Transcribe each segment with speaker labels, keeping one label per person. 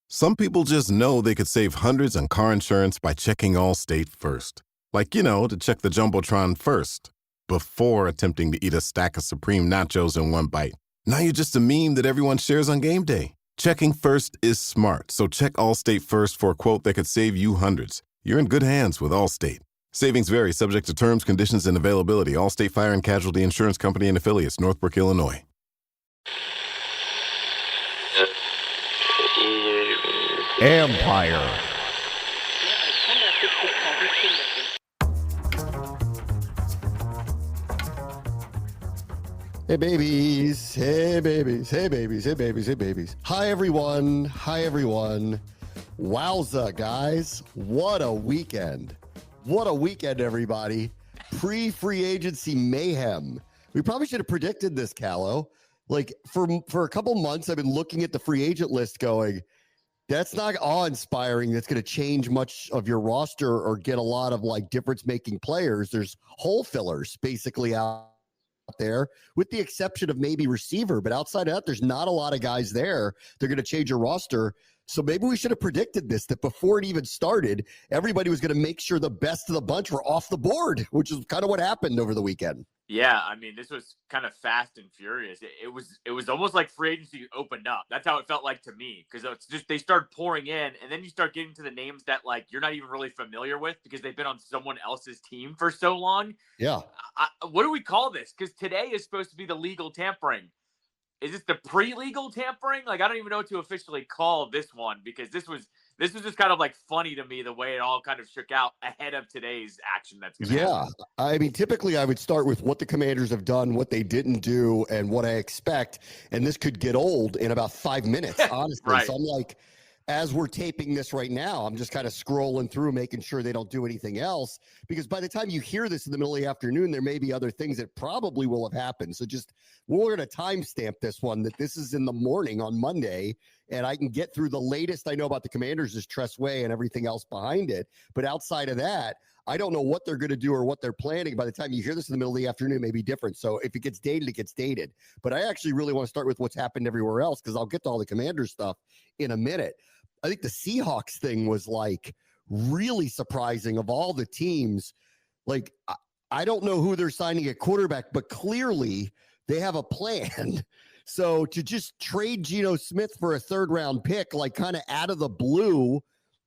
Speaker 1: Some people just know they could save hundreds on car insurance by checking Allstate first. Like, to check the Jumbotron first, before attempting to eat a stack of Supreme nachos in one bite. Now you're just a meme that everyone shares on game day. Checking first is smart, so check Allstate first for a quote that could save you hundreds. You're in good hands with Allstate. Savings vary, subject to terms, conditions, and availability. Allstate Fire and Casualty Insurance Company and Affiliates, Northbrook, Illinois.
Speaker 2: Ampire. Hey babies, hey babies, hey babies, hey babies, hey babies. Hi everyone, hi everyone. Wowza guys, what a weekend. What a weekend everybody. Pre-free agency mayhem. We probably should have predicted this, Callow. Like for a couple months I've been looking at the free agent list going, that's not awe-inspiring. That's going to change much of your roster or get a lot of like difference-making players. There's hole fillers basically out there, with the exception of maybe receiver. But outside of that, there's not a lot of guys there. They're going to change your roster. So maybe we should have predicted this, that before it even started, everybody was going to make sure the best of the bunch were off the board, which is kind of what happened over the weekend.
Speaker 3: Yeah, I mean, this was kind of fast and furious. It was almost like free agency opened up. That's how it felt like to me, because it's just they started pouring in, and then you start getting to the names that like you're not even really familiar with because they've been on someone else's team for so long.
Speaker 2: Yeah.
Speaker 3: What do we call this? Because today is supposed to be the legal tampering. Is this the pre-legal tampering? Like, I don't even know what to officially call this one, because this was just kind of like funny to me, the way it all kind of shook out ahead of today's action that's going to happen.
Speaker 2: I mean, typically I would start with what the Commanders have done, what they didn't do, and what I expect. And this could get old in about 5 minutes, honestly.
Speaker 3: Right.
Speaker 2: So I'm like, as we're taping this right now, I'm just kind of scrolling through, making sure they don't do anything else, because by the time you hear this in the middle of the afternoon, there may be other things that probably will have happened. So just, we're going to timestamp this one, that this is in the morning on Monday, and I can get through the latest I know about the Commanders is Tress Way and everything else behind it. But outside of that, I don't know what they're going to do or what they're planning. By the time you hear this in the middle of the afternoon, it may be different. So if it gets dated, it gets dated. But I actually really want to start with what's happened everywhere else, because I'll get to all the Commanders stuff in a minute. I think the Seahawks thing was like really surprising of all the teams. Like, I don't know who they're signing at quarterback, but clearly they have a plan. So to just trade Geno Smith for a third round pick, like kind of out of the blue,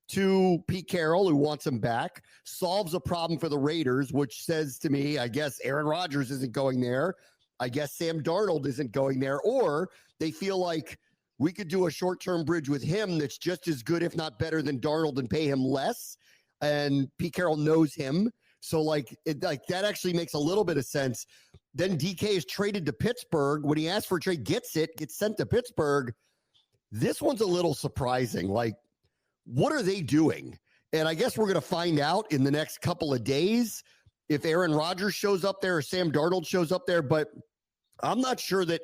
Speaker 2: to Pete Carroll, who wants him back, solves a problem for the Raiders, which says to me, I guess Aaron Rodgers isn't going there. I guess Sam Darnold isn't going there. Or they feel like we could do a short-term bridge with him that's just as good, if not better, than Darnold, and pay him less. And Pete Carroll knows him. So like that actually makes a little bit of sense. Then DK is traded to Pittsburgh. When he asks for a trade, gets sent to Pittsburgh. This one's a little surprising. Like, what are they doing? And I guess we're going to find out in the next couple of days if Aaron Rodgers shows up there or Sam Darnold shows up there. But I'm not sure that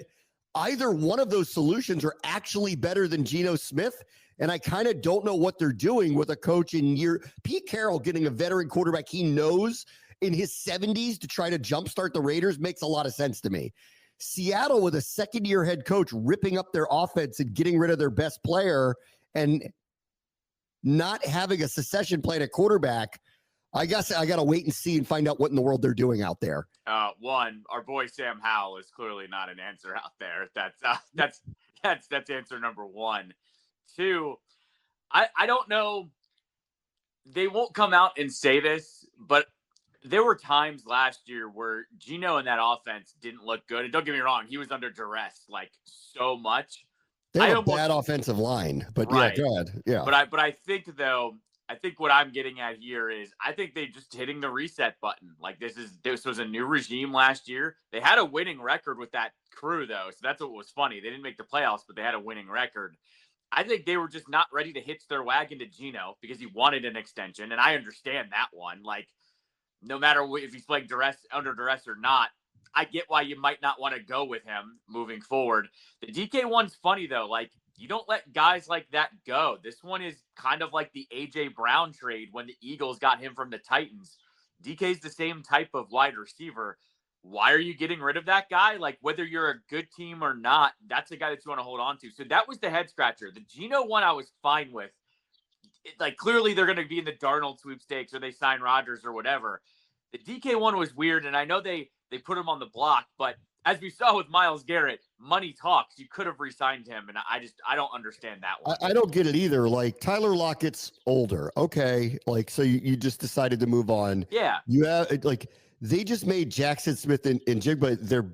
Speaker 2: either one of those solutions are actually better than Geno Smith. And I kind of don't know what they're doing with a coach in Pete Carroll getting a veteran quarterback he knows in his 70s to try to jumpstart the Raiders makes a lot of sense to me. Seattle with a second-year head coach ripping up their offense and getting rid of their best player and not having a succession plan at quarterback. I guess I got to wait and see and find out what in the world they're doing out there.
Speaker 3: One, our boy Sam Howell is clearly not an answer out there. That's answer number one. Two, I don't know. They won't come out and say this, but there were times last year where Geno and that offense didn't look good. And don't get me wrong, he was under duress like so much.
Speaker 2: They have a bad offensive line, but right. Yeah, go ahead. Yeah.
Speaker 3: But I think what I'm getting at here is I think they just hitting the reset button. Like this was a new regime last year. They had a winning record with that crew though. So that's what was funny. They didn't make the playoffs, but they had a winning record. I think they were just not ready to hitch their wagon to Geno because he wanted an extension. And I understand that one. Like no matter if he's playing under duress or not, I get why you might not want to go with him moving forward. The DK one's funny though. Like you don't let guys like that go. This one is kind of like the AJ Brown trade when the Eagles got him from the Titans. DK's the same type of wide receiver. why are you getting rid of that guy? Like, whether you're a good team or not, that's a guy that you want to hold on to. So that was the head scratcher. The Geno one I was fine with. Like, clearly they're going to be in the Darnold sweepstakes or they sign Rodgers or whatever. The DK one was weird, and I know they put him on the block, but as we saw with Myles Garrett, money talks. You could have re-signed him, and I don't understand that one.
Speaker 2: I don't get it either. Like, Tyler Lockett's older. Okay. Like, so you just decided to move on.
Speaker 3: Yeah.
Speaker 2: You have, like, they just made Jackson Smith and Jigba their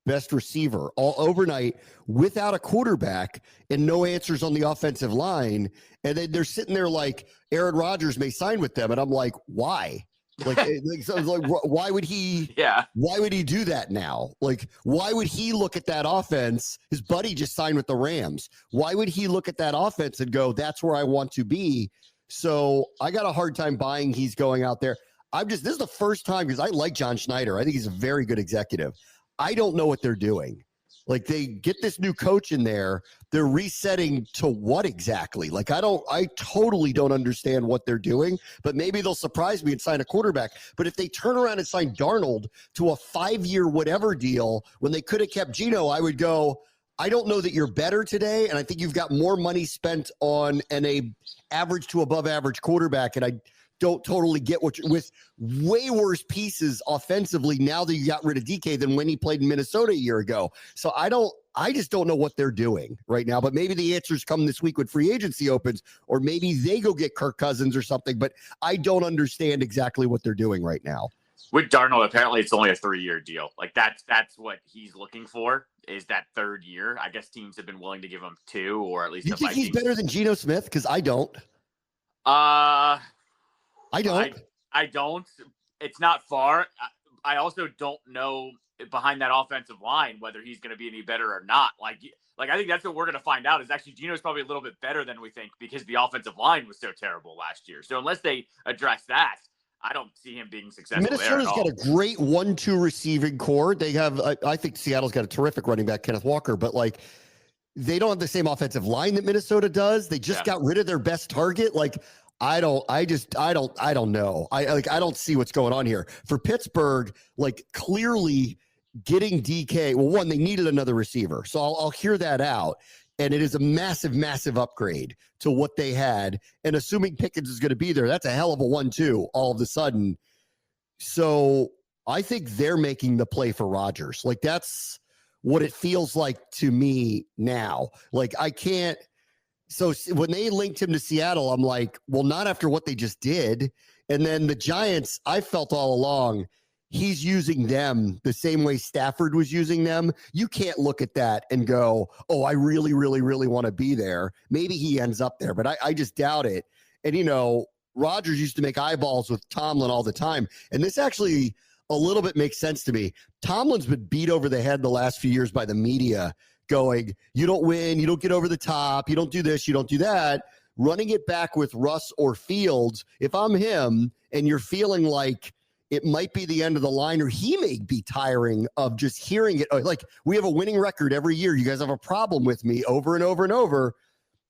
Speaker 2: best receiver all overnight without a quarterback and no answers on the offensive line. And then they're sitting there like Aaron Rodgers may sign with them. And I'm like, why? Why would he?
Speaker 3: Yeah.
Speaker 2: Why would he do that now? Like, why would he look at that offense? His buddy just signed with the Rams. Why would he look at that offense and go, "That's where I want to be"? So I got a hard time buying he's going out there. This is the first time, because I like John Schneider. I think he's a very good executive. I don't know what they're doing. Like, they get this new coach in there. They're resetting to what exactly? Like, I totally don't understand what they're doing, but maybe they'll surprise me and sign a quarterback. But if they turn around and sign Darnold to a 5-year whatever deal when they could have kept Geno, I would go, I don't know that you're better today. And I think you've got more money spent on a average to above average quarterback. And I don't totally get what with way worse pieces offensively now that you got rid of DK than when he played in Minnesota a year ago. So I just don't know what they're doing right now, but maybe the answers come this week when free agency opens, or maybe they go get Kirk Cousins or something, but I don't understand exactly what they're doing right now.
Speaker 3: With Darnold, apparently it's only a 3-year deal. Like, that's what he's looking for, is that 3rd year. I guess teams have been willing to give him 2, or at least
Speaker 2: you think he's better than Geno Smith? Because I don't. I don't. It's not far. I also don't know behind that offensive line whether he's going to be any better or not. Like I think that's what we're going to find out, is actually Geno's probably a little bit better than we think because the offensive line was so terrible last year. So unless they address that, I don't see him being successful. Minnesota's got a great 1-2 receiving core. They have, I think Seattle's got a terrific running back, Kenneth Walker, but like, they don't have the same offensive line that Minnesota does. They just got rid of their best target. Like, I don't know. I don't see what's going on here for Pittsburgh. Like, clearly getting DK. Well, one, they needed another receiver. So I'll hear that out. And it is a massive, massive upgrade to what they had. And assuming Pickens is going to be there, that's a hell of a 1-2 all of a sudden. So I think they're making the play for Rodgers. Like, that's what it feels like to me now. Like, I can't. So when they linked him to Seattle, I'm like, well, not after what they just did. And then the Giants, I felt all along, he's using them the same way Stafford was using them. You can't look at that and go, oh, I really, really, really want to be there. Maybe he ends up there, but I just doubt it. And, you know, Rodgers used to make eyeballs with Tomlin all the time. And this actually a little bit makes sense to me. Tomlin's been beat over the head the last few years by the media, going, you don't win, you don't get over the top, you don't do this, you don't do that. Running it back with Russ or Fields, if I'm him and you're feeling like it might be the end of the line, or he may be tiring of just hearing it. Like, we have a winning record every year. You guys have a problem with me over and over and over.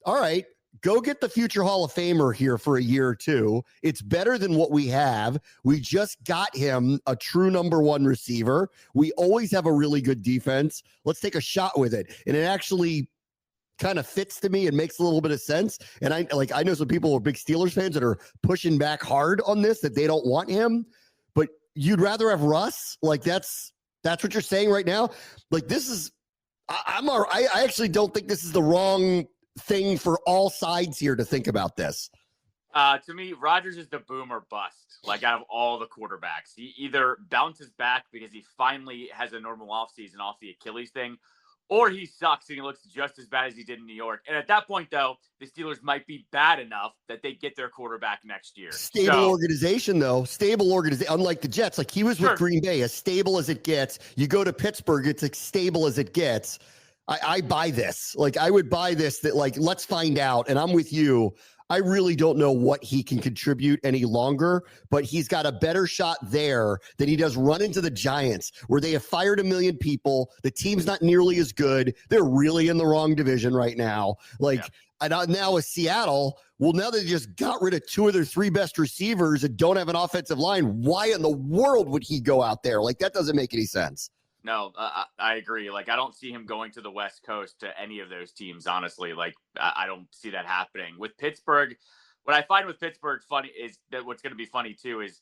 Speaker 2: All right, go get the future Hall of Famer here for a year or two. It's better than what we have. We just got him a true number 1 receiver. We always have a really good defense. Let's take a shot with it. And it actually kind of fits to me and makes a little bit of sense. And I know some people who are big Steelers fans that are pushing back hard on this, that they don't want him, but you'd rather have Russ. Like, that's what you're saying right now. Like, this is, I actually don't think this is the wrong thing for all sides here to think about this.
Speaker 3: To me, Rodgers is the boom or bust. Like, out of all the quarterbacks, he either bounces back because he finally has a normal offseason off the Achilles thing, or he sucks and he looks just as bad as he did in New York. And at that point, though, the Steelers might be bad enough that they get their quarterback next year.
Speaker 2: Stable organization, though. Stable organization. Unlike the Jets, like he was with Green Bay, as stable as it gets. You go to Pittsburgh, it's as stable as it gets. I buy this. Like, I would buy this, that like, let's find out. And I'm with you. I really don't know what he can contribute any longer, but he's got a better shot there than he does run into the Giants, where they have fired 1 million people. The team's not nearly as good. They're really in the wrong division right now. Like, and now with Seattle, well, now they just got rid of 2 of their 3 best receivers and don't have an offensive line. Why in the world would he go out there? Like, that doesn't make any sense.
Speaker 3: No, I agree. Like, I don't see him going to the West Coast to any of those teams, honestly. Like, I don't see that happening. With Pittsburgh, what I find with Pittsburgh funny is that what's going to be funny, too, is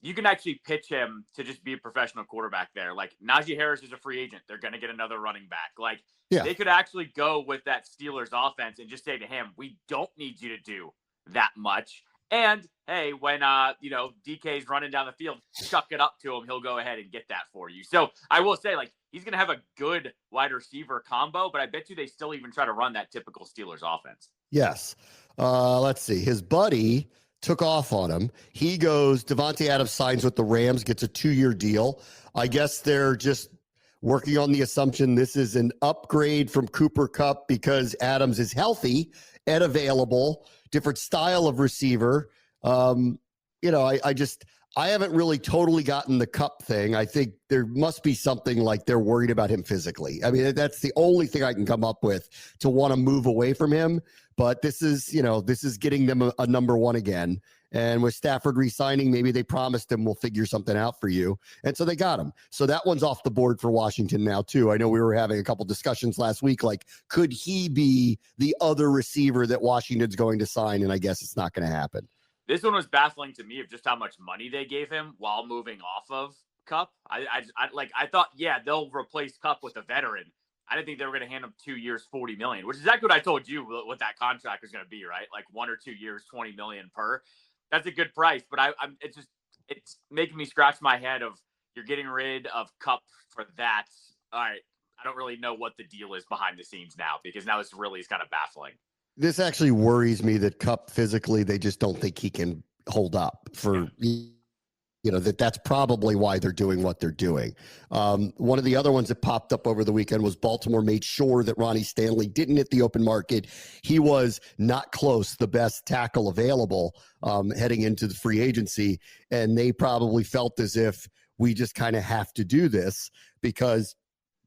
Speaker 3: you can actually pitch him to just be a professional quarterback there. Like, Najee Harris is a free agent. They're going to get another running back. Like, they could actually go with that Steelers offense and just say to him, we don't need you to do that much. And hey, when DK's running down the field, chuck it up to him. He'll go ahead and get that for you. So I will say, like, he's going to have a good wide receiver combo, but I bet you they still even try to run that typical Steelers offense.
Speaker 2: Yes. Let's see. His buddy took off on him. He goes, Devontae Adams signs with the Rams, gets a 2-year deal. I guess they're just working on the assumption this is an upgrade from Cooper Kupp because Adams is healthy and available. Different style of receiver. I haven't really totally gotten the Kupp thing. I think there must be something like they're worried about him physically. I mean, that's the only thing I can come up with to want to move away from him. But this is getting them a number 1 again. And with Stafford re-signing, maybe they promised him we'll figure something out for you. And so they got him. So that one's off the board for Washington now, too. I know we were having a couple discussions last week, like, could he be the other receiver that Washington's going to sign? And I guess it's not going to happen.
Speaker 3: This one was baffling to me of just how much money they gave him while moving off of Kupp. I thought, they'll replace Kupp with a veteran. I didn't think they were going to hand him 2 years, $40 million, which is exactly what I told you what that contract was going to be, right? Like 1 or 2 years, $20 million per. That's a good price, but it's making me scratch my head of you're getting rid of Kupp for that. All right, I don't really know what the deal is behind the scenes now, because now this really is kind of baffling. This
Speaker 2: actually worries me that Kupp physically, they just don't think he can hold up for. That's probably why they're doing what they're doing. One of the other ones that popped up over the weekend was Baltimore made sure that Ronnie Stanley didn't hit the open market. He was not close, the best tackle available heading into the free agency. And they probably felt as if we just kind of have to do this because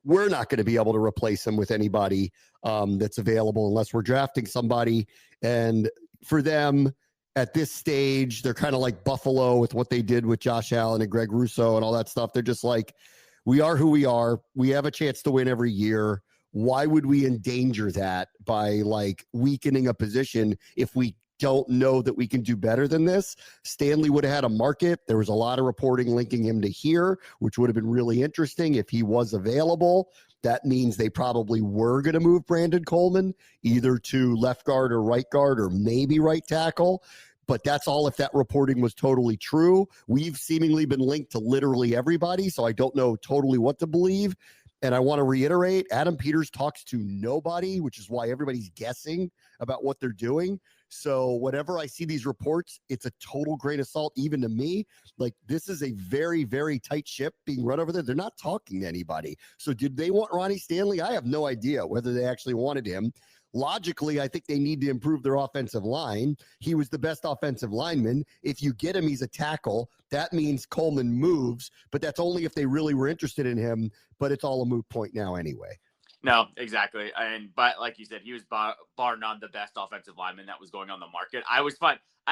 Speaker 2: we're not going to be able to replace him with anybody that's available unless we're drafting somebody. And for them, at this stage, they're kind of like Buffalo with what they did with Josh Allen and Greg Rousseau and all that stuff. They're just like, we are who we are. We have a chance to win every year. Why would we endanger that by like weakening a position if we don't know that we can do better than this? Stanley would have had a market. There was a lot of reporting linking him to here, which would have been really interesting if he was available. That means they probably were going to move Brandon Coleman either to left guard or right guard or maybe right tackle. But that's all if that reporting was totally true. We've seemingly been linked to literally everybody, so I don't know totally what to believe. And I want to reiterate, Adam Peters talks to nobody, which is why everybody's guessing about what they're doing. So whenever I see these reports, it's a total grain of salt, even to me. Like, this is a very, very tight ship being run over there. They're not talking to anybody. So did they want Ronnie Stanley? I have no idea whether they actually wanted him. Logically, I think they need to improve their offensive line. He was the best offensive lineman. If you get him, he's a tackle. That means Coleman moves, but that's only if they really were interested in him. But it's all a moot point now anyway.
Speaker 3: No, exactly. But like you said, he was bar none the best offensive lineman that was going on the market. I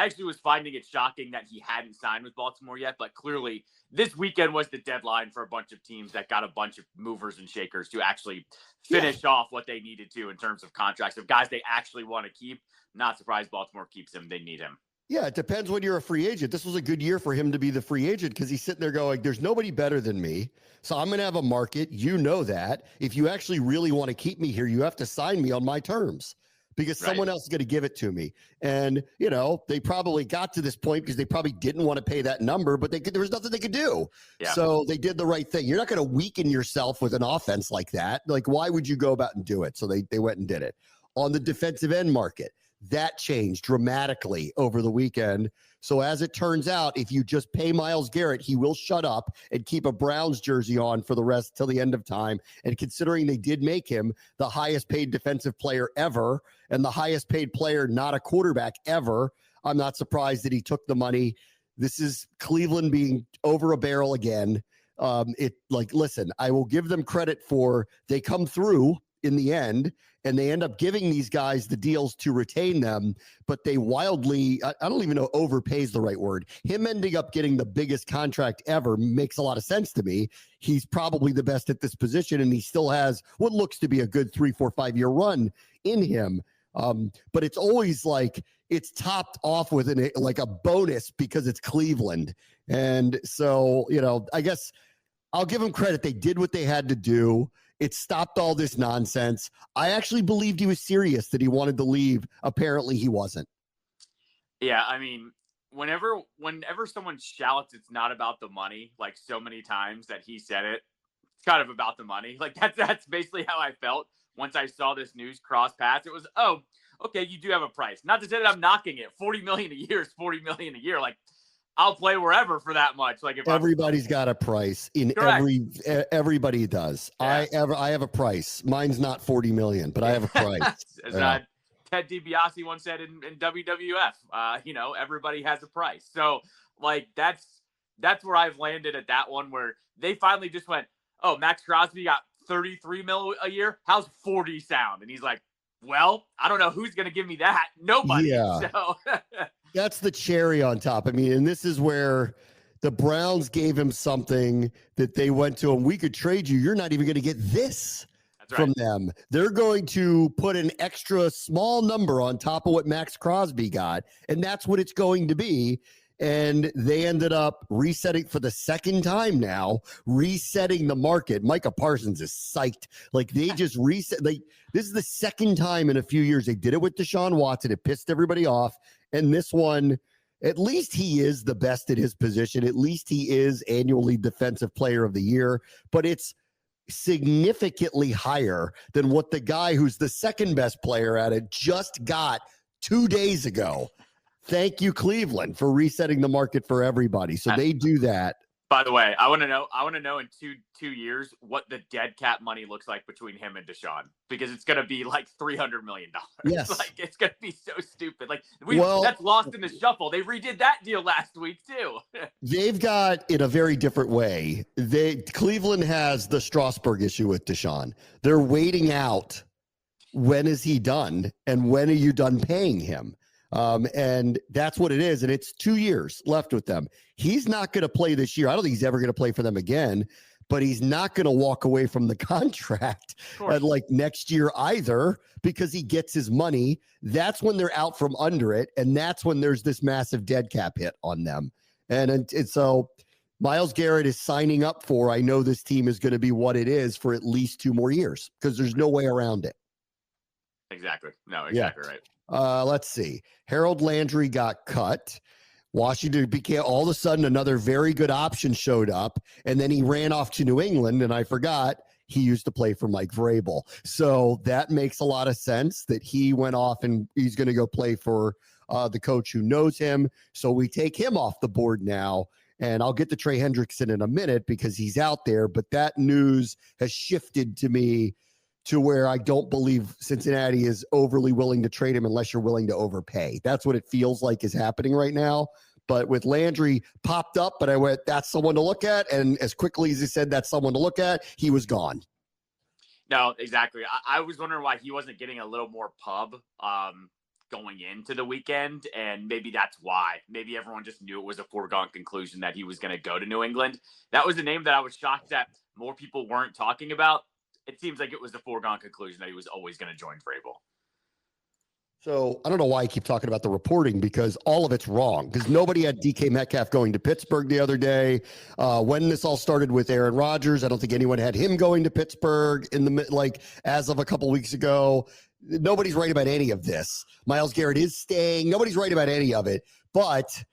Speaker 3: actually was finding it shocking that he hadn't signed with Baltimore yet, but clearly this weekend was the deadline for a bunch of teams that got a bunch of movers and shakers to actually finish off what they needed to in terms of contracts of guys they actually want to keep. Not surprised Baltimore keeps him. They need him.
Speaker 2: Yeah, it depends when you're a free agent. This was a good year for him to be the free agent because he's sitting there going, there's nobody better than me. So I'm going to have a market. You know that. If you actually really want to keep me here, you have to sign me on my terms because someone else is going to give it to me. And, they probably got to this point because they probably didn't want to pay that number, but there was nothing they could do. Yeah. So they did the right thing. You're not going to weaken yourself with an offense like that. Like, why would you go about and do it? So they went and did it. On the defensive end market, That changed dramatically over the weekend. So as it turns out, if you just pay Myles Garrett, he will shut up and keep a Browns jersey on for the rest till the end of time. And considering they did make him the highest paid defensive player ever and the highest paid player, not a quarterback ever, I'm not surprised that he took the money. This is Cleveland being over a barrel again. Listen, I will give them credit for they come through in the end, and they end up giving these guys the deals to retain them, but they wildly, I don't even know overpay is the right word. Him ending up getting the biggest contract ever makes a lot of sense to me. He's probably the best at this position, and he still has what looks to be a good 3, 4, 5 year run in him. But it's always like it's topped off with a bonus because it's Cleveland. And so, I guess I'll give them credit. They did what they had to do. It stopped all this nonsense. I actually believed he was serious that he wanted to leave. Apparently he wasn't. Yeah,
Speaker 3: I mean, whenever someone shouts it's not about the money, like so many times that he said it, it's kind of about the money. Like that's basically how I felt once I saw this news cross paths. It was, oh, okay, you do have a price. Not to say that I'm knocking it. $40 million a year is $40 million a year. Like, I'll play wherever for that much. Like if
Speaker 2: everybody's got a price in everybody does. Yeah. I have a price. Mine's not 40 million, but I have a price.
Speaker 3: As Ted DiBiase once said in WWF, everybody has a price. So like that's where I've landed at that one where they finally just went, oh, Max Crosby got 33 mil a year. How's 40 sound? And he's like, well, I don't know who's going to give me that. Nobody. Yeah. So
Speaker 2: that's the cherry on top. I mean, and this is where the Browns gave him something that they went to him. We could trade you. You're not even going to get this from them. They're going to put an extra small number on top of what Max Crosby got. And that's what it's going to be. And they ended up resetting for the second time now, resetting the market. Micah Parsons is psyched. Like they just reset. This is the second time in a few years they did it with Deshaun Watson. It pissed everybody off. And this one, at least he is the best at his position. At least he is annually Defensive Player of the Year. But it's significantly higher than what the guy who's the second best player at it just got 2 days ago. Thank you, Cleveland, for resetting the market for everybody. So they do that.
Speaker 3: By the way, I want to know in two years what the dead cap money looks like between him and Deshaun, because it's going to be like $300 million.
Speaker 2: Yes.
Speaker 3: Like it's going to be so stupid. Like that's lost in the shuffle. They redid that deal last week too.
Speaker 2: They've got in a very different way. Cleveland has the Strasburg issue with Deshaun. They're waiting out. When is he done? And when are you done paying him? And that's what it is. And it's 2 years left with them. He's not going to play this year. I don't think he's ever going to play for them again, but he's not going to walk away from the contract like next year either, because he gets his money. That's when they're out from under it. And that's when there's this massive dead cap hit on them. And so Myles Garrett is signing up for, I know this team is going to be what it is for at least 2 more years, because there's no way around it.
Speaker 3: Exactly. No, exactly right.
Speaker 2: Let's see. Harold Landry got cut. Washington became all of a sudden another very good option showed up, and then he ran off to New England, and I forgot he used to play for Mike Vrabel. So that makes a lot of sense that he went off and he's going to go play for the coach who knows him. So we take him off the board now, and I'll get to Trey Hendrickson in a minute because he's out there, but that news has shifted to me to where I don't believe Cincinnati is overly willing to trade him unless you're willing to overpay. That's what it feels like is happening right now. But with Landry popped up, but I went, that's someone to look at. And as quickly as he said, that's someone to look at, he was gone.
Speaker 3: No, exactly. I was wondering why he wasn't getting a little more pub going into the weekend. And maybe that's why. Maybe everyone just knew it was a foregone conclusion that he was going to go to New England. That was a name that I was shocked that more people weren't talking about. It seems like it was the foregone conclusion that he was always going to join Vrabel.
Speaker 2: So I don't know why I keep talking about the reporting, because all of it's wrong, because nobody had DK Metcalf going to Pittsburgh the other day. When this all started with Aaron Rodgers, I don't think anyone had him going to Pittsburgh as of a couple weeks ago. Nobody's right about any of this. Myles Garrett is staying. Nobody's right about any of it, but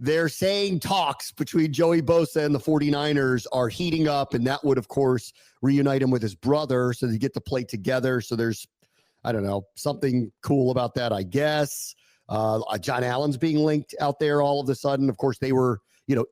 Speaker 2: they're saying talks between Joey Bosa and the 49ers are heating up, and that would, of course, reunite him with his brother so they get to play together. So there's I don't know, something cool about that, I guess. John Allen's being linked out there all of a sudden. Of course, they were,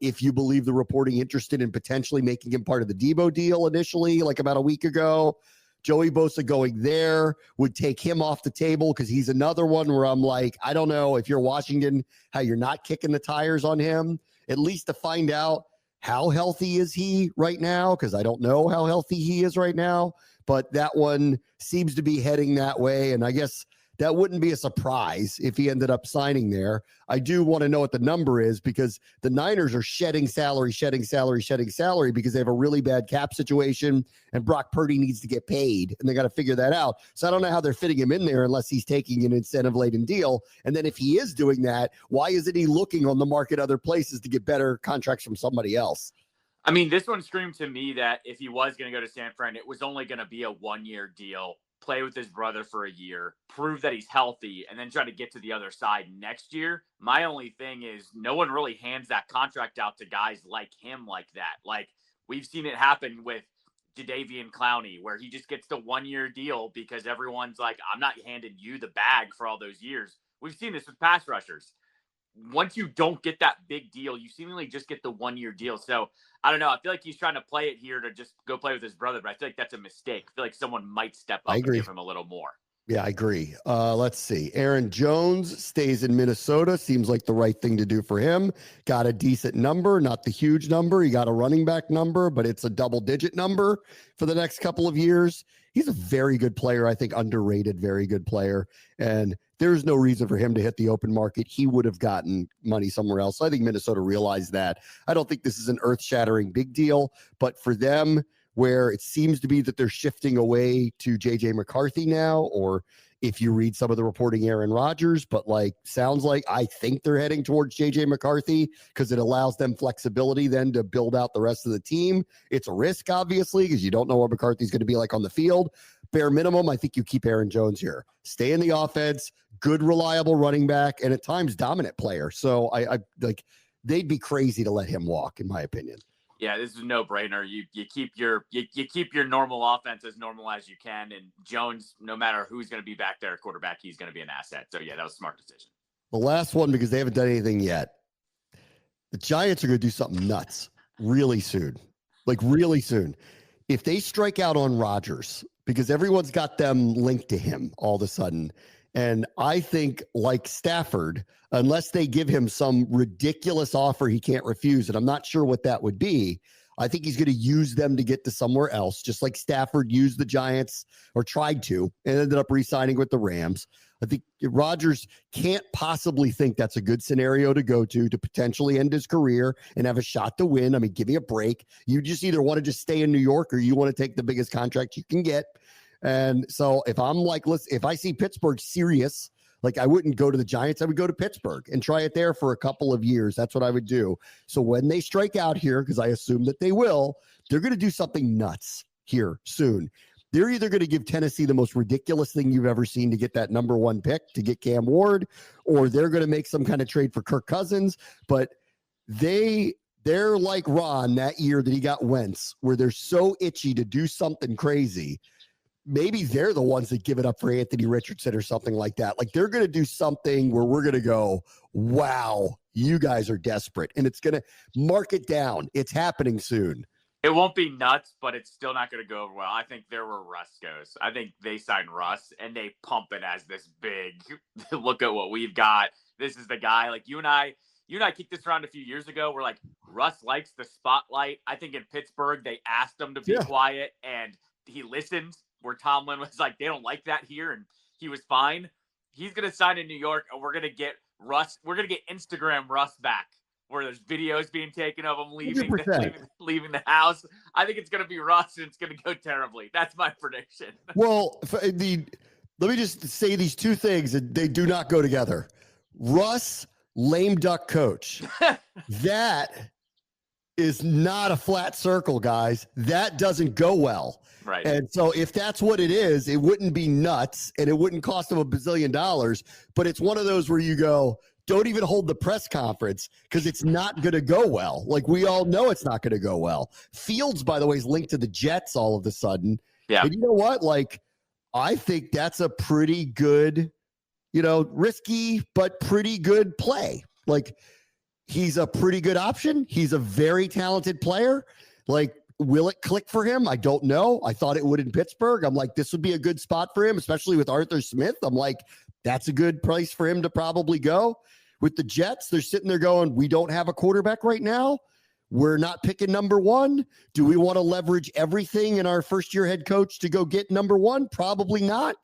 Speaker 2: if you believe the reporting, interested in potentially making him part of the Debo deal initially, like about a week ago. Joey Bosa going there would take him off the table because he's another one where I'm like, I don't know if you're Washington, how you're not kicking the tires on him, at least to find out how healthy is he right now, because I don't know how healthy he is right now. But that one seems to be heading that way. And I guess that wouldn't be a surprise if he ended up signing there. I do want to know what the number is because the Niners are shedding salary because they have a really bad cap situation and Brock Purdy needs to get paid and they got to figure that out. So I don't know how they're fitting him in there unless he's taking an incentive-laden deal. And then if he is doing that, why isn't he looking on the market other places to get better contracts from somebody else?
Speaker 3: I mean, this one screamed to me that if he was going to go to San Fran, it was only going to be a one-year deal. Play with his brother for a year, prove that he's healthy, and then try to get to the other side next year. My only thing is no one really hands that contract out to guys like him like that. Like, we've seen it happen with Jadeveon Clowney, where he just gets the one-year deal because everyone's like, I'm not handing you the bag for all those years. We've seen this with pass rushers. Once you don't get that big deal, you seemingly just get the one-year deal. So I don't know. I feel like he's trying to play it here to just go play with his brother, but I feel like that's a mistake. I feel like someone might step up and give him a little more.
Speaker 2: Yeah, I agree. Let's see. Aaron Jones stays in Minnesota. Seems like the right thing to do for him. Got a decent number, not the huge number. He got a running back number, but it's a double-digit number for the next couple of years. He's a very good player. I think underrated, very good player. And there's no reason for him to hit the open market. He would have gotten money somewhere else. So I think Minnesota realized that. I don't think this is an earth-shattering big deal, but for them, where it seems to be that they're shifting away to J.J. McCarthy now, or if you read some of the reporting, Aaron Rodgers, but sounds like I think they're heading towards J.J. McCarthy because it allows them flexibility then to build out the rest of the team. It's a risk, obviously, because you don't know what McCarthy's going to be like on the field. Bare minimum, I think you keep Aaron Jones here. Stay in the offense, good, reliable running back, and at times dominant player. So I they'd be crazy to let him walk, in my opinion.
Speaker 3: Yeah, this is a no-brainer. You keep your normal offense as normal as you can, and Jones, no matter who's going to be back there at quarterback, he's going to be an asset. So yeah, that was a smart decision.
Speaker 2: The last one, because they haven't done anything yet. The Giants are going to do something nuts really soon, really soon. If they strike out on Rodgers, because everyone's got them linked to him all of a sudden. And I think, like Stafford, unless they give him some ridiculous offer he can't refuse, and I'm not sure what that would be, I think he's going to use them to get to somewhere else, just like Stafford used the Giants, or tried to, and ended up re-signing with the Rams. I think Rodgers can't possibly think that's a good scenario to go to potentially end his career and have a shot to win. I mean, give me a break. You just either want to just stay in New York or you want to take the biggest contract you can get. And so if I'm like, listen, if I see Pittsburgh serious, I wouldn't go to the Giants. I would go to Pittsburgh and try it there for a couple of years. That's what I would do. So when they strike out here, because I assume that they will, they're going to do something nuts here soon. They're either going to give Tennessee the most ridiculous thing you've ever seen to get that number one pick, to get Cam Ward, or they're going to make some kind of trade for Kirk Cousins. But they're like Ron that year that he got Wentz, where they're so itchy to do something crazy. Maybe they're the ones that give it up for Anthony Richardson or something like that. They're going to do something where we're going to go, wow, you guys are desperate. And it's going to mark it down. It's happening soon.
Speaker 3: It won't be nuts, but it's still not going to go over well. I think there where Russ goes. I think they sign Russ and they pump it as this big, look at what we've got. This is the guy. You and I kicked this around a few years ago. We're like, Russ likes the spotlight. I think in Pittsburgh, they asked him to be quiet and he listened, where Tomlin was like, they don't like that here. And he was fine. He's going to sign in New York and we're going to get Russ. We're going to get Instagram Russ back, where there's videos being taken of him leaving the house. I think it's going to be Russ, and it's going to go terribly. That's my prediction.
Speaker 2: Well, let me just say these two things, and they do not go together. Russ, lame duck coach. That is not a flat circle, guys. That doesn't go well.
Speaker 3: Right.
Speaker 2: And so if that's what it is, it wouldn't be nuts, and it wouldn't cost them $1 bazillion. But it's one of those where you go, don't even hold the press conference because it's not going to go well. We all know it's not going to go well. Fields, by the way, is linked to the Jets all of a sudden.
Speaker 3: Yeah.
Speaker 2: And you know what? I think that's a pretty good, risky, but pretty good play. Like, he's a pretty good option. He's a very talented player. Like, will it click for him? I don't know. I thought it would in Pittsburgh. I'm like, this would be a good spot for him, especially with Arthur Smith. I'm like, that's a good place for him to probably go. With the Jets, they're sitting there going, we don't have a quarterback right now. We're not picking number one. Do we want to leverage everything in our first-year head coach to go get number one? Probably not.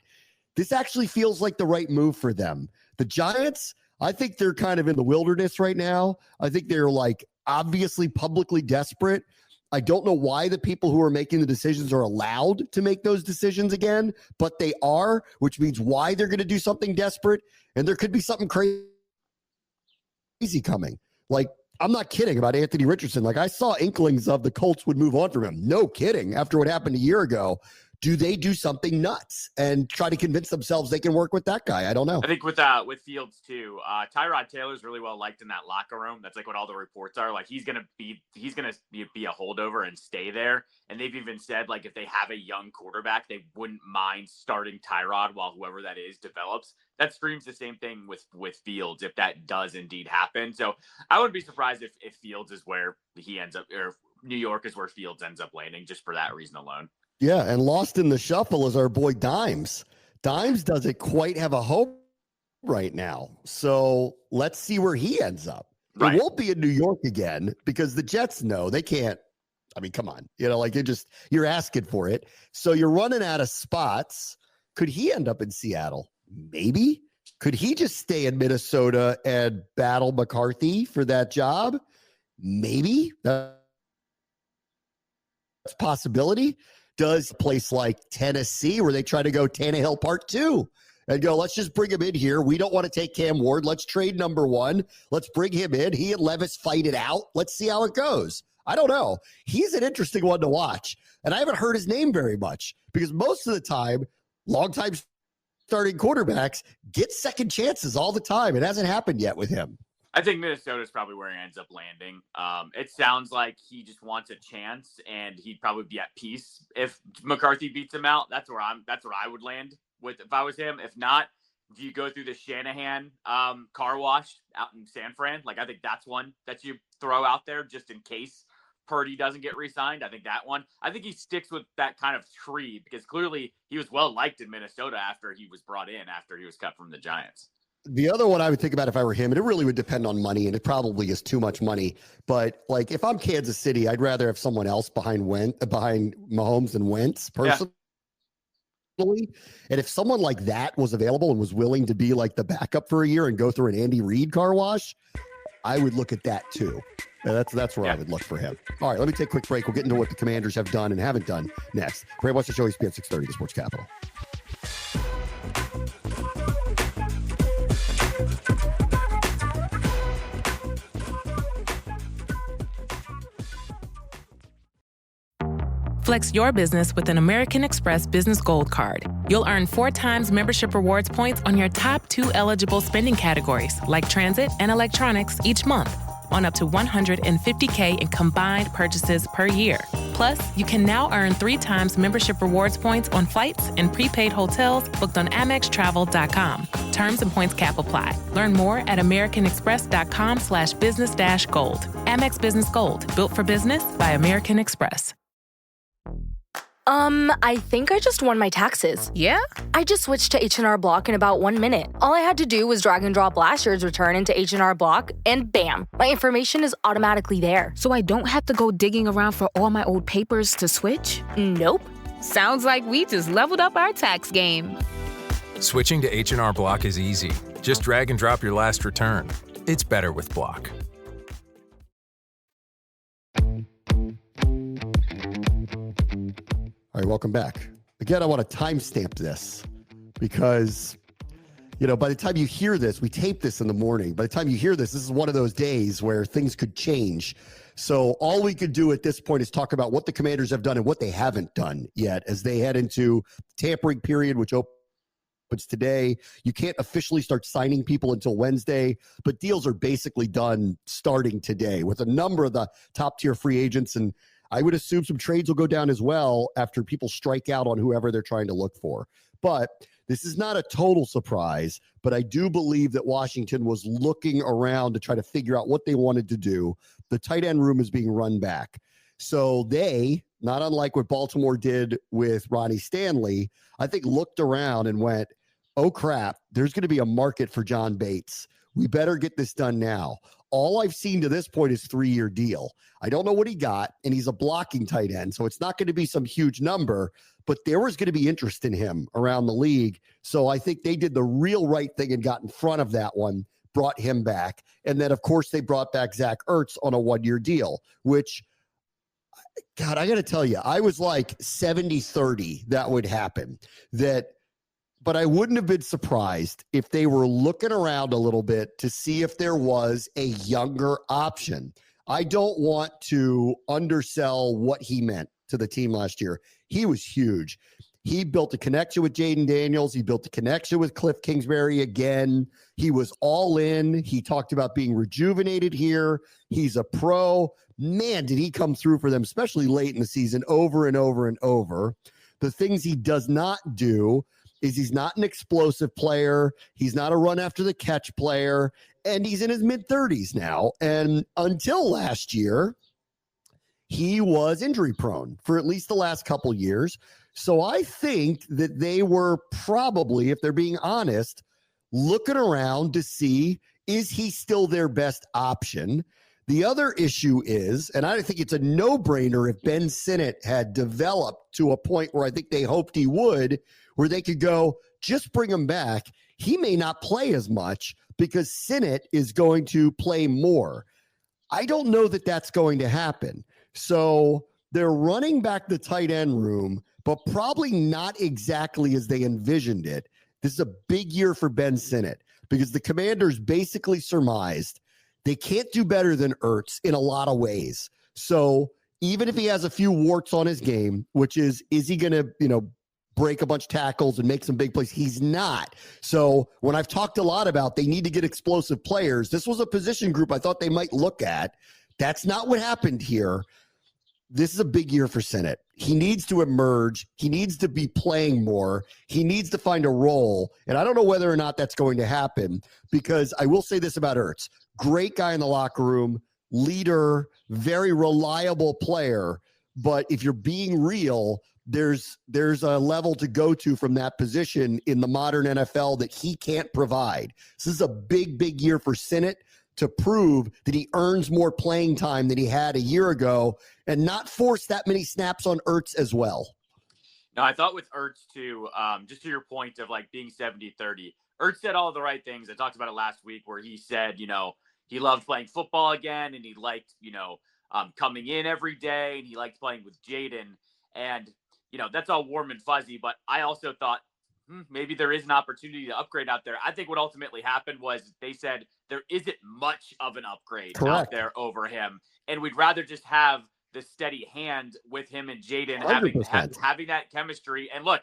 Speaker 2: This actually feels like the right move for them. The Giants, I think they're kind of in the wilderness right now. I think they're like obviously publicly desperate. I don't know why the people who are making the decisions are allowed to make those decisions again, but they are, which means why they're going to do something desperate. And there could be something crazy coming. Like, I'm not kidding about Anthony Richardson. Like, I saw inklings of the Colts would move on from him. No kidding. After what happened a year ago, do they do something nuts and try to convince themselves they can work with that guy? I don't know.
Speaker 3: I think with Fields too, Tyrod Taylor's really well liked in that locker room. That's like what all the reports are. Like, he's gonna be a holdover and stay there. And they've even said, like, if they have a young quarterback, they wouldn't mind starting Tyrod while whoever that is develops. That screams the same thing with Fields if that does indeed happen. So I wouldn't be surprised if Fields is where he ends up, or New York is where Fields ends up landing, just for that reason alone.
Speaker 2: Yeah, and lost in the shuffle is our boy Dimes. Dimes doesn't quite have a home right now. So let's see where he ends up. Right. It won't be in New York again because the Jets know they can't. I mean, come on. You're asking for it. So you're running out of spots. Could he end up in Seattle? Maybe. Could he just stay in Minnesota and battle McCarthy for that job? Maybe. That's a possibility. Does a place like Tennessee, where they try to go Tannehill Part 2 and go, let's just bring him in here. We don't want to take Cam Ward. Let's trade number one. Let's bring him in. He and Levis fight it out. Let's see how it goes. I don't know. He's an interesting one to watch. And I haven't heard his name very much because most of the time, longtime starting quarterbacks get second chances all the time. It hasn't happened yet with him.
Speaker 3: I think Minnesota is probably where he ends up landing. It sounds like he just wants a chance, and he'd probably be at peace if McCarthy beats him out. That's where I would land with if I was him. If not, if you go through the Shanahan car wash out in San Fran, like, I think that's one that you throw out there just in case Purdy doesn't get re-signed. I think that one. I think he sticks with that kind of tree because clearly he was well liked in Minnesota after he was brought in, after he was cut from the Giants.
Speaker 2: The other one I would think about if I were him, and it really would depend on money, and it probably is too much money. But like, if I'm Kansas City, I'd rather have someone else behind Mahomes and Wentz personally. Yeah. And if someone like that was available and was willing to be like the backup for a year and go through an Andy Reid car wash, I would look at that too. And that's where I would look for him. All right, let me take a quick break. We'll get into what the Commanders have done and haven't done next. Brave Watch the Show, ESPN 630, the Sports Capital.
Speaker 4: Flex your business with an American Express Business Gold Card. You'll earn 4 times membership rewards points on your top 2 eligible spending categories, like transit and electronics, each month, on up to $150K in combined purchases per year. Plus, you can now earn 3 times membership rewards points on flights and prepaid hotels booked on AmexTravel.com. Terms and points cap apply. Learn more at americanexpress.com/business-gold. Amex Business Gold, built for business by American Express.
Speaker 5: I think I just won my taxes.
Speaker 4: Yeah?
Speaker 5: I just switched to H&R Block in about 1 minute. All I had to do was drag and drop last year's return into H&R Block, and bam, my information is automatically there.
Speaker 6: So I don't have to go digging around for all my old papers to switch?
Speaker 5: Nope.
Speaker 6: Sounds like we just leveled up our tax game.
Speaker 7: Switching to H&R Block is easy. Just drag and drop your last return. It's better with Block.
Speaker 2: All right, welcome back. Again, I want to timestamp this because, by the time you hear this, we tape this in the morning. By the time you hear this is one of those days where things could change. So all we could do at this point is talk about what the Commanders have done and what they haven't done yet as they head into tampering period, which opens today. You can't officially start signing people until Wednesday, but deals are basically done starting today with a number of the top-tier free agents, and I would assume some trades will go down as well after people strike out on whoever they're trying to look for. But this is not a total surprise, but I do believe that Washington was looking around to try to figure out what they wanted to do. The tight end room is being run back. So they, not unlike what Baltimore did with Ronnie Stanley, I think looked around and went, oh crap, there's going to be a market for John Bates. We better get this done now. All I've seen to this point is 3-year deal. I don't know what he got, and he's a blocking tight end, so it's not going to be some huge number, but there was going to be interest in him around the league. So I think they did the real right thing and got in front of that one, brought him back. And then, of course, they brought back Zach Ertz on a 1-year deal, which, God, I got to tell you, I was like 70-30 that would happen. But I wouldn't have been surprised if they were looking around a little bit to see if there was a younger option. I don't want to undersell what he meant to the team last year. He was huge. He built a connection with Jaden Daniels. He built a connection with Cliff Kingsbury again. He was all in. He talked about being rejuvenated here. He's a pro. Man, did he come through for them, especially late in the season, over and over and over. The things he does not do is he's not an explosive player. He's not a run after the catch player. And he's in his mid-30s now. And until last year, he was injury prone for at least the last couple years. So I think that they were probably, if they're being honest, looking around to see, is he still their best option? The other issue is, and I think it's a no-brainer if Ben Sinnott had developed to a point where I think they hoped he would, where they could go, just bring him back. He may not play as much because Sinnott is going to play more. I don't know that that's going to happen. So they're running back the tight end room, but probably not exactly as they envisioned it. This is a big year for Ben Sinnott because the Commanders basically surmised they can't do better than Ertz in a lot of ways. So even if he has a few warts on his game, which is he going to, break a bunch of tackles and make some big plays? He's not. So when I've talked a lot about they need to get explosive players, this was a position group I thought they might look at. That's not what happened here. This is a big year for Sinnott. He needs to emerge. He needs to be playing more. He needs to find a role. And I don't know whether or not that's going to happen, because I will say this about Ertz. Great guy in the locker room, leader, very reliable player. But if you're being real, there's a level to go to from that position in the modern NFL that he can't provide. This is a big, big year for Sinnott to prove that he earns more playing time than he had a year ago and not force that many snaps on Ertz as well.
Speaker 3: No, I thought with Ertz too, just to your point of like being 70-30, Ertz said all the right things. I talked about it last week where he said, he loved playing football again and he liked, coming in every day and he liked playing with Jaden. And, that's all warm and fuzzy, but I also thought maybe there is an opportunity to upgrade out there. I think what ultimately happened was they said there isn't much of an upgrade out there over him. And we'd rather just have the steady hand with him and Jaden having that chemistry. And look,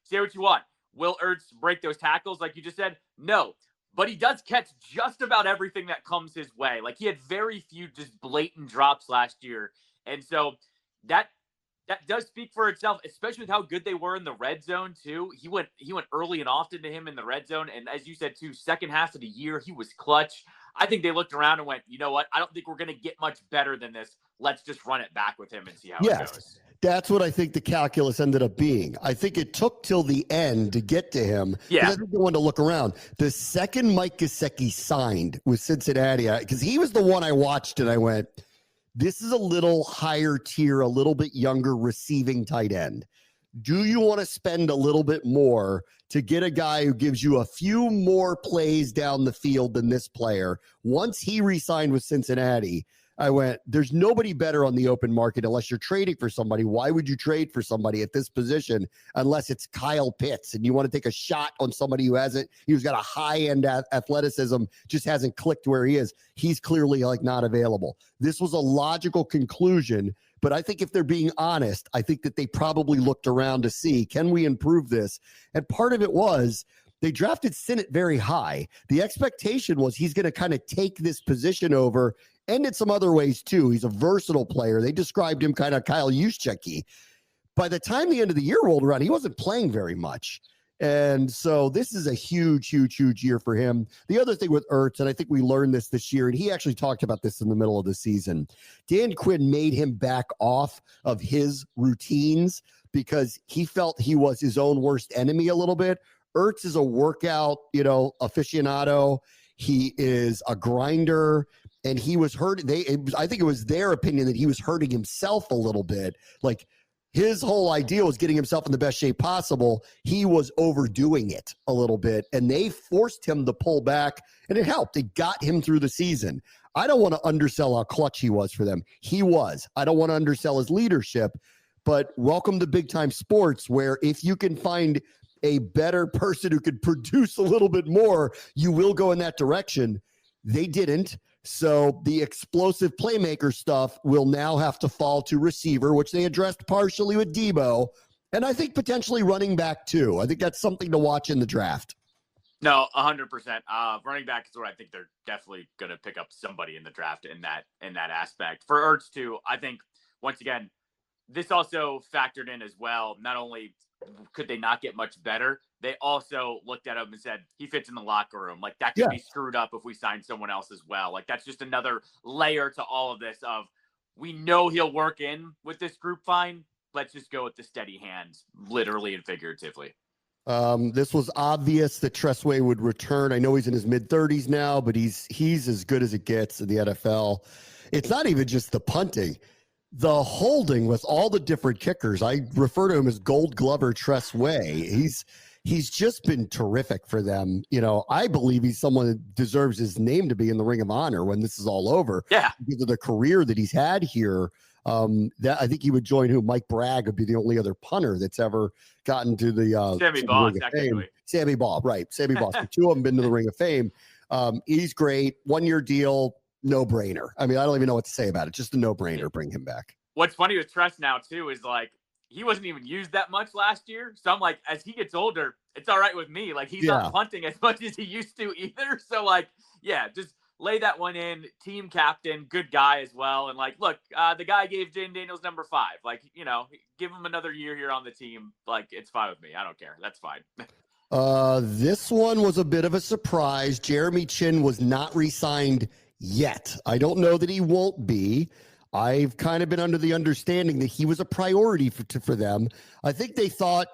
Speaker 3: say what you want. Will Ertz break those tackles like you just said? No. But he does catch just about everything that comes his way. He had very few just blatant drops last year. And so that does speak for itself, especially with how good they were in the red zone too. He went early and often to him in the red zone. And as you said too, second half of the year, he was clutch. I think they looked around and went, you know what? I don't think we're going to get much better than this. Let's just run it back with him and see how it goes.
Speaker 2: That's what I think the calculus ended up being. I think it took till the end to get to him. Yeah. I think they wanted to look around. The second Mike Gesicki signed with Cincinnati, because he was the one I watched and I went, this is a little higher tier, a little bit younger receiving tight end. Do you want to spend a little bit more to get a guy who gives you a few more plays down the field than this player? Once he re-signed with Cincinnati, I went, there's nobody better on the open market unless you're trading for somebody. Why would you trade for somebody at this position unless it's Kyle Pitts and you want to take a shot on somebody who's got a high-end athleticism, just hasn't clicked where he is? He's clearly not available. This was a logical conclusion, but I think if they're being honest, I think that they probably looked around to see, can we improve this? And part of it was they drafted Sinnott very high. The expectation was he's going to kind of take this position over, and in some other ways too. He's a versatile player. They described him kind of Kyle Juszczyk-y. By the time the end of the year rolled around, he wasn't playing very much. And so this is a huge year for him. The other thing with Ertz, and I think we learned this year, and he actually talked about this in the middle of the season, Dan Quinn made him back off of his routines because he felt he was his own worst enemy a little bit. Ertz is a workout, aficionado. He is a grinder, and he was hurt. I think it was their opinion that he was hurting himself a little bit. Like, his whole idea was getting himself in the best shape possible. He was overdoing it a little bit, and they forced him to pull back, and it helped. It got him through the season. I don't want to undersell how clutch he was for them. He was. I don't want to undersell his leadership, but welcome to big-time sports where if you can find a better person who could produce a little bit more, you will go in that direction. They didn't. So the explosive playmaker stuff will now have to fall to receiver, which they addressed partially with Debo, and I think potentially running back too. I think that's something to watch in the draft.
Speaker 3: No, 100%. Running back is where I think they're definitely going to pick up somebody in the draft in that aspect. For Ertz too, I think once again, this also factored in as well. Not only could they not get much better, they also looked at him and said, he fits in the locker room. Like, that could be screwed up if we sign someone else as well. Like, that's just another layer to all of this of, we know he'll work in with this group fine. Let's just go with the steady hands, literally and figuratively.
Speaker 2: This was obvious that Tress Way would return. I know he's in his mid-30s now, but he's as good as it gets in the NFL. It's not even just the punting. The holding with all the different kickers. I refer to him as Gold Glover Tress Way. He's just been terrific for them. I believe he's someone that deserves his name to be in the Ring of Honor when this is all over.
Speaker 3: Yeah.
Speaker 2: Because of the career that he's had here. That I think he would join Mike Bragg would be the only other punter that's ever gotten to the
Speaker 3: Sammy Baugh, technically.
Speaker 2: Sammy Baugh, right. Sammy Baugh. So two of them been to the Ring of Fame. He's great. 1-year deal, no-brainer. I mean, I don't even know what to say about it. Just a no-brainer. Bring him back.
Speaker 3: What's funny with Tress now, too, is like, he wasn't even used that much last year. So I'm like, as he gets older, it's all right with me. Like, he's not punting as much as he used to either. So, like, yeah, just lay that one in. Team captain, good guy as well. And, like, look, the guy gave Jane Daniels number 5. Like, give him another year here on the team. Like, it's fine with me. I don't care. That's fine.
Speaker 2: This one was a bit of a surprise. Jeremy Chin was not re-signed yet. I don't know that he won't be. I've kind of been under the understanding that he was a priority for them. I think they thought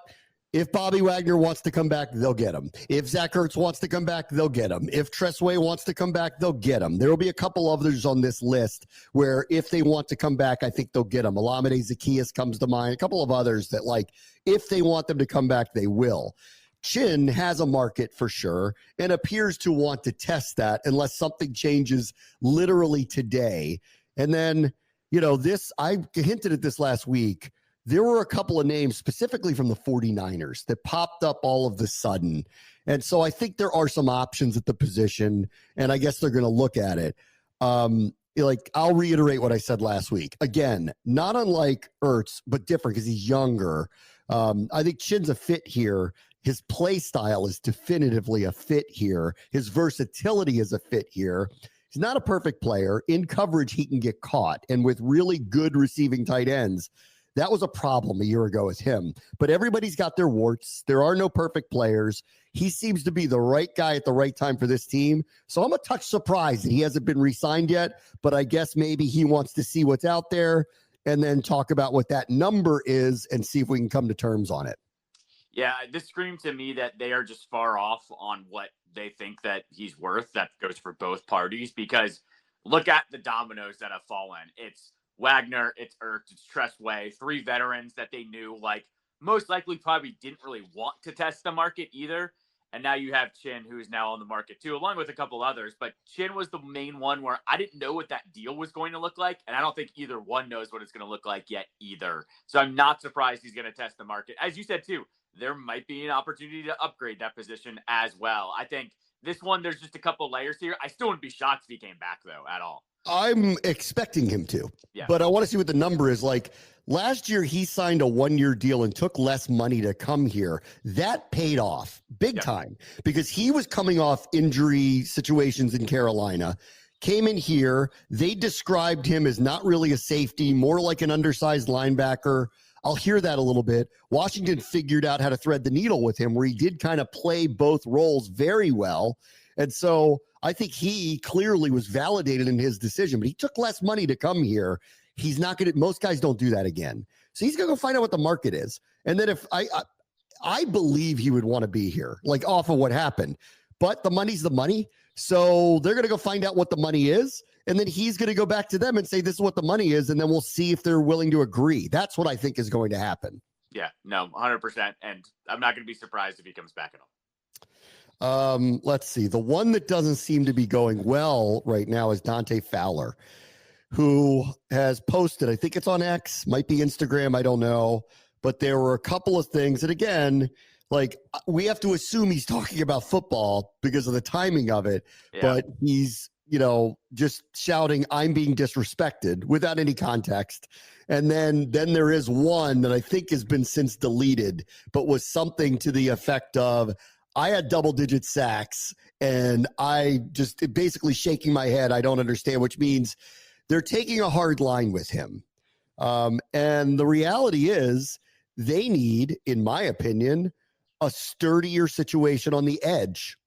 Speaker 2: if Bobby Wagner wants to come back, they'll get him. If Zach Ertz wants to come back, they'll get him. If Tress Way wants to come back, they'll get him. There will be a couple others on this list where if they want to come back, I think they'll get him. Olamide Zaccheaus comes to mind. A couple of others that, like, if they want them to come back, they will. Chin has a market for sure and appears to want to test that unless something changes literally today. And then, I hinted at this last week. There were a couple of names specifically from the 49ers that popped up all of the sudden. And so I think there are some options at the position, and I guess they're going to look at it. I'll reiterate what I said last week. Again, not unlike Ertz, but different because he's younger. I think Chin's a fit here. His play style is definitively a fit here. His versatility is a fit here. He's not a perfect player. In coverage, he can get caught. And with really good receiving tight ends, that was a problem a year ago with him. But everybody's got their warts. There are no perfect players. He seems to be the right guy at the right time for this team. So I'm a touch surprised that he hasn't been re-signed yet. But I guess maybe he wants to see what's out there and then talk about what that number is and see if we can come to terms on it.
Speaker 3: Yeah, this screams to me that they are just far off on what they think that he's worth. That goes for both parties because look at the dominoes that have fallen. It's Wagner, it's Ertz, it's Tress Way, 3 veterans that they knew, like, most likely probably didn't really want to test the market either. And now you have Chin, who is now on the market too, along with a couple others. But Chin was the main one where I didn't know what that deal was going to look like. And I don't think either one knows what it's going to look like yet either. So I'm not surprised he's going to test the market. As you said too, there might be an opportunity to upgrade that position as well. I think this one, there's just a couple layers here. I still wouldn't be shocked if he came back, though, at all.
Speaker 2: I'm expecting him to.
Speaker 3: Yeah.
Speaker 2: But I want to see what the number is. Like, last year, he signed a 1-year deal and took less money to come here. That paid off big time because he was coming off injury situations in Carolina, came in here. They described him as not really a safety, more like an undersized linebacker. I'll hear that a little bit. Washington figured out how to thread the needle with him, where he did kind of play both roles very well. And so I think he clearly was validated in his decision, but he took less money to come here. He's not going to, most guys don't do that again. So he's going to go find out what the market is. And then if I believe he would want to be here, like off of what happened, but the money's the money. So they're going to go find out what the money is. And then he's going to go back to them and say, this is what the money is. And then we'll see if they're willing to agree. That's what I think is going to happen.
Speaker 3: Yeah, no, 100%. And I'm not going to be surprised if he comes back at all.
Speaker 2: Let's see. The one that doesn't seem to be going well right now is Dante Fowler, who has posted, I think it's on X, might be Instagram, I don't know. But there were a couple of things. And again, like, we have to assume he's talking about football because of the timing of it. Yeah. But he's, just shouting, I'm being disrespected without any context. And then there is one that I think has been since deleted, but was something to the effect of, I had double-digit sacks, and I just basically shaking my head. I don't understand, which means they're taking a hard line with him. And the reality is they need, in my opinion, a sturdier situation on the edge.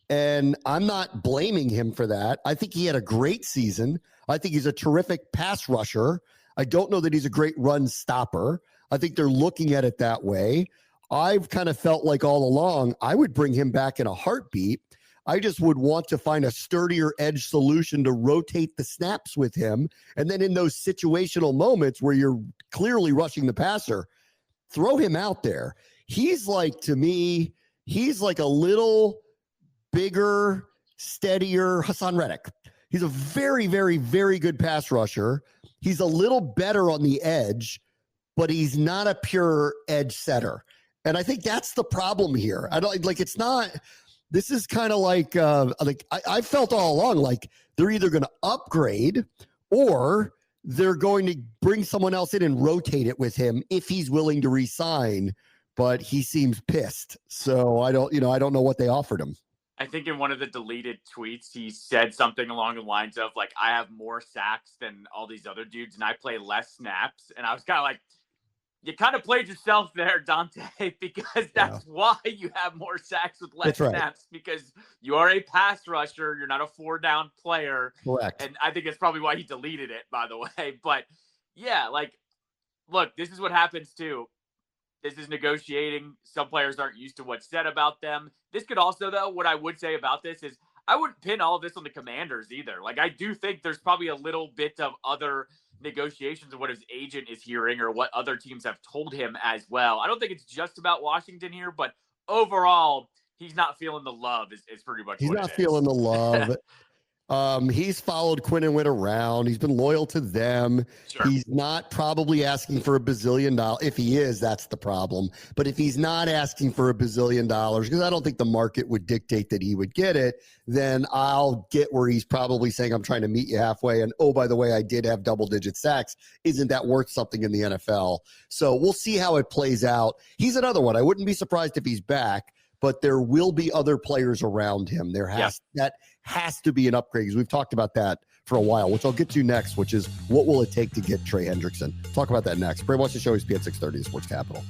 Speaker 2: And I'm not blaming him for that. I think he had a great season. I think he's a terrific pass rusher. I don't know that he's a great run stopper. I think they're looking at it that way. I've kind of felt like all along, I would bring him back in a heartbeat. I just would want to find a sturdier edge solution to rotate the snaps with him. And then in those situational moments where you're clearly rushing the passer, throw him out there. He's like, to me, he's like a little bigger, steadier Hassan Reddick. He's a very, very, very good pass rusher. He's a little better on the edge, but he's not a pure edge setter. And I think that's the problem here. I don't like, it's not, this is kind of like I felt all along, like they're either going to upgrade or they're going to bring someone else in and rotate it with him if he's willing to re-sign, but he seems pissed. So I don't know what they offered him.
Speaker 3: I think in one of the deleted tweets, he said something along the lines of, like, I have more sacks than all these other dudes and I play less snaps. And I was kind of like, you kind of played yourself there, Dante, because that's why you have more sacks with less snaps, because you are a pass rusher. You're not a 4-down player.
Speaker 2: Correct.
Speaker 3: And I think that's probably why he deleted it, by the way. But yeah, like, look, this is what happens too. This is negotiating. Some players aren't used to what's said about them. This could also, though, what I would say about this is I wouldn't pin all of this on the Commanders either. Like, I do think there's probably a little bit of other negotiations of what his agent is hearing or what other teams have told him as well. I don't think it's just about Washington here, but overall, he's not feeling the love is pretty much
Speaker 2: he's
Speaker 3: what
Speaker 2: not
Speaker 3: it
Speaker 2: feeling
Speaker 3: is.
Speaker 2: The love. He's followed Quinn and Witt around. He's been loyal to them.
Speaker 3: Sure.
Speaker 2: He's not probably asking for $1 billion. If he is, that's the problem. But if he's not asking for $1 billion, because I don't think the market would dictate that he would get it, then I'll get where he's probably saying, I'm trying to meet you halfway. And, oh, by the way, I did have double-digit sacks. Isn't that worth something in the NFL? So we'll see how it plays out. He's another one. I wouldn't be surprised if he's back, but there will be other players around him. That has to be an upgrade, because we've talked about that for a while, which I'll get to next, which is what will it take to get Trey Hendrickson. Talk about that next. Bray watch the show. He's at 6:30 Sports Capital.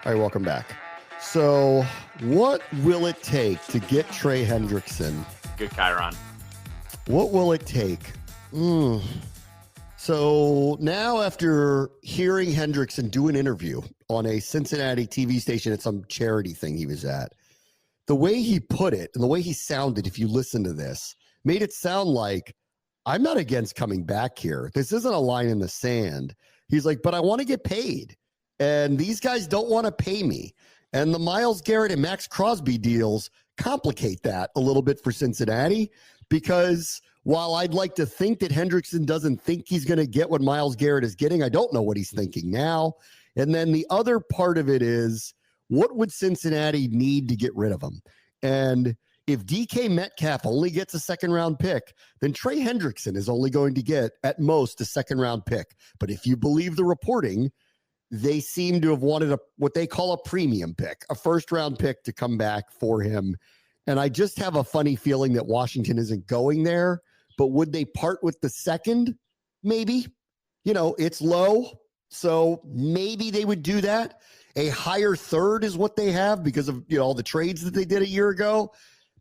Speaker 2: All right, welcome back. So what will it take to get Trey Hendrickson?
Speaker 3: Good Chiron.
Speaker 2: What will it take? So now, after hearing Hendrickson do an interview on a Cincinnati TV station at some charity thing he was at, the way he put it and the way he sounded, if you listen to this, made it sound like, I'm not against coming back here. This isn't a line in the sand. He's like, but I want to get paid. And these guys don't want to pay me. And the Myles Garrett and Max Crosby deals complicate that a little bit for Cincinnati, because while I'd like to think that Hendrickson doesn't think he's going to get what Myles Garrett is getting, I don't know what he's thinking now. And then the other part of it is, what would Cincinnati need to get rid of him? And if DK Metcalf only gets a second-round pick, then Trey Hendrickson is only going to get, at most, a second-round pick. But if you believe the reporting, they seem to have wanted what they call a premium pick, a first-round pick to come back for him. And I just have a funny feeling that Washington isn't going there. But would they part with the second? Maybe. It's low. So maybe they would do that. A higher third is what they have because of, all the trades that they did a year ago.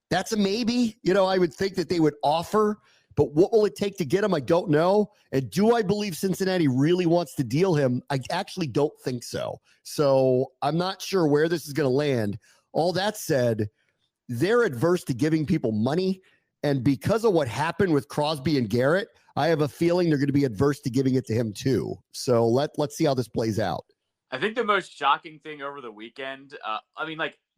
Speaker 2: That's a maybe. I would think that they would offer. But what will it take to get him? I don't know. And do I believe Cincinnati really wants to deal him? I actually don't think so. So I'm not sure where this is going to land. All that said, they're adverse to giving people money. And because of what happened with Crosby and Garrett, I have a feeling they're going to be adverse to giving it to him too. So let's see how this plays out.
Speaker 3: I think the most shocking thing over the weekend,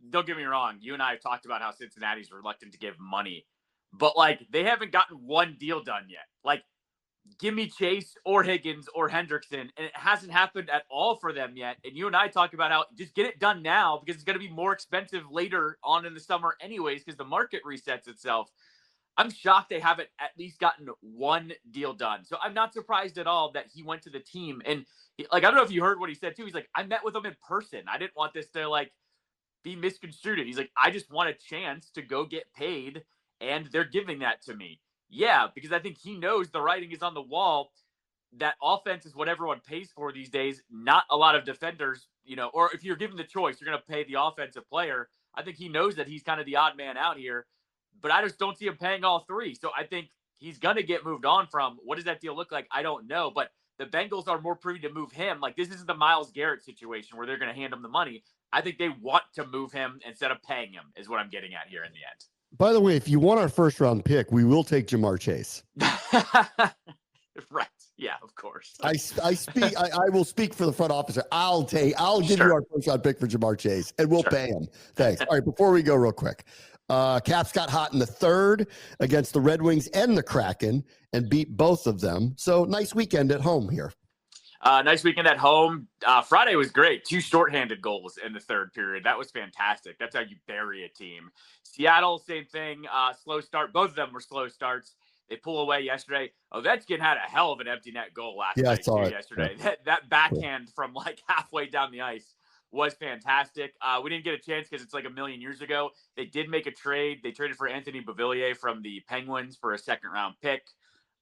Speaker 3: don't get me wrong. You and I have talked about how Cincinnati's reluctant to give money, but they haven't gotten one deal done yet. Give me Chase or Higgins or Hendrickson, and it hasn't happened at all for them yet. And you and I talk about how just get it done now because it's going to be more expensive later on in the summer anyways because the market resets itself. I'm shocked they haven't at least gotten one deal done. So I'm not surprised at all that he went to the team. And I don't know if you heard what he said too. He's like, I met with him in person. I didn't want this to be misconstrued. He's like, I just want a chance to go get paid. And they're giving that to me. Yeah, because I think he knows the writing is on the wall. That offense is what everyone pays for these days. Not a lot of defenders, or if you're given the choice, you're going to pay the offensive player. I think he knows that he's kind of the odd man out here. But I just don't see him paying all three. So I think he's going to get moved on from. What does that deal look like? I don't know. But the Bengals are more privy to move him. This isn't the Myles Garrett situation where they're going to hand him the money. I think they want to move him instead of paying him is what I'm getting at here in the end.
Speaker 2: By the way, if you want our first round pick, we will take Jamar Chase.
Speaker 3: Right. Yeah, of course.
Speaker 2: I will speak for the front office. I'll give you our first round pick for Jamar Chase and we'll pay him. Thanks. All right. Before we go real quick, Caps got hot in the third against the Red Wings and the Kraken and beat both of them. So nice weekend at home here.
Speaker 3: Nice weekend at home. Friday was great. 2 shorthanded goals in the third period. That was fantastic. That's how you bury a team. Seattle, same thing. Slow start. Both of them were slow starts. They pull away yesterday. Ovechkin had a hell of an empty net goal last night yesterday.
Speaker 2: Yeah.
Speaker 3: That backhand from halfway down the ice was fantastic. We didn't get a chance because it's a million years ago. They did make a trade. They traded for Anthony Beauvillier from the Penguins for a second-round pick.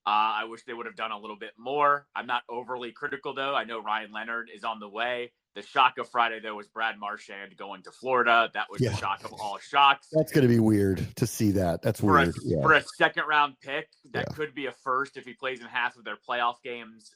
Speaker 3: I wish they would have done a little bit more. I'm not overly critical, though. I know Ryan Leonard is on the way. The shock of Friday, though, was Brad Marchand going to Florida. That was the shock of all shocks.
Speaker 2: That's going to be weird to see that. That's weird.
Speaker 3: For a second-round pick, that could be a first if he plays in half of their playoff games.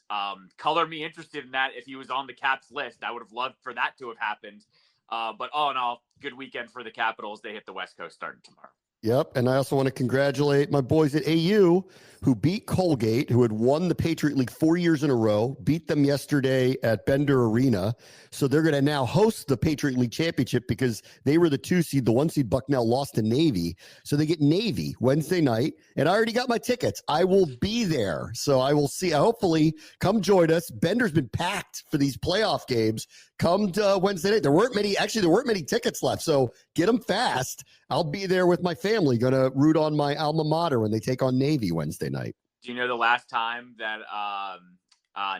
Speaker 3: Color me interested in that. If he was on the Caps list, I would have loved for that to have happened. But all in all, good weekend for the Capitals. They hit the West Coast starting tomorrow.
Speaker 2: Yep. And I also want to congratulate my boys at AU who beat Colgate, who had won the Patriot League 4 years in a row, beat them yesterday at Bender Arena. So they're going to now host the Patriot League Championship because they were the 2 seed. The 1 seed Bucknell lost to Navy. So they get Navy Wednesday night. And I already got my tickets. I will be there. So I will see. Hopefully, come join us. Bender's been packed for these playoff games. Come to Wednesday night. There weren't many tickets left. So get them fast. I'll be there with my family, going to root on my alma mater when they take on Navy Wednesday night.
Speaker 3: Do you know the last time that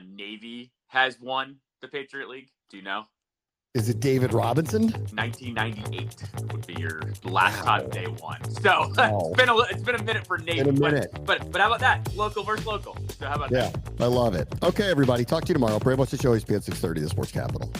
Speaker 3: Navy has won the Patriot League? Do you know?
Speaker 2: Is it David Robinson?
Speaker 3: 1998 would be your last time they won. So it's been a minute for Navy. But how about that? Local versus local. So how about that?
Speaker 2: Yeah, I love it. Okay, everybody. Talk to you tomorrow. Brave West Show, ESPN 630, the Sports Capital.